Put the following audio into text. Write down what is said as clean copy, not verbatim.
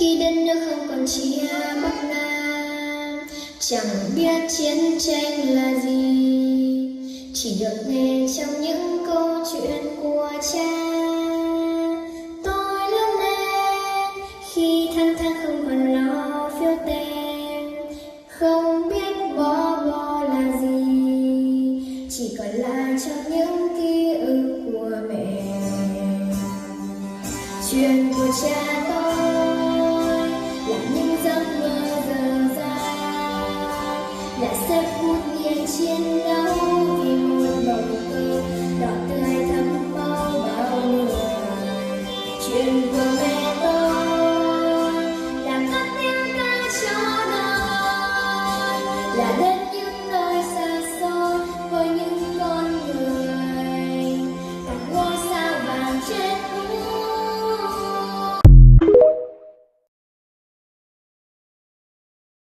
Khi đất nước không còn chia Bắc Nam, chẳng biết chiến tranh là gì, chỉ được nghe trong những câu chuyện của cha. Tôi lớn lên khi tháng tháng không còn lo phiếu tem, không biết bó là gì, chỉ còn lại trong những ký ức của mẹ. Chuyện của cha tôi là những giấc mơ dở dang, là sức hút nhiên chiến đấu vì một bầu trời đỏ tươi thắm máu bao người. Chuyện của mẹ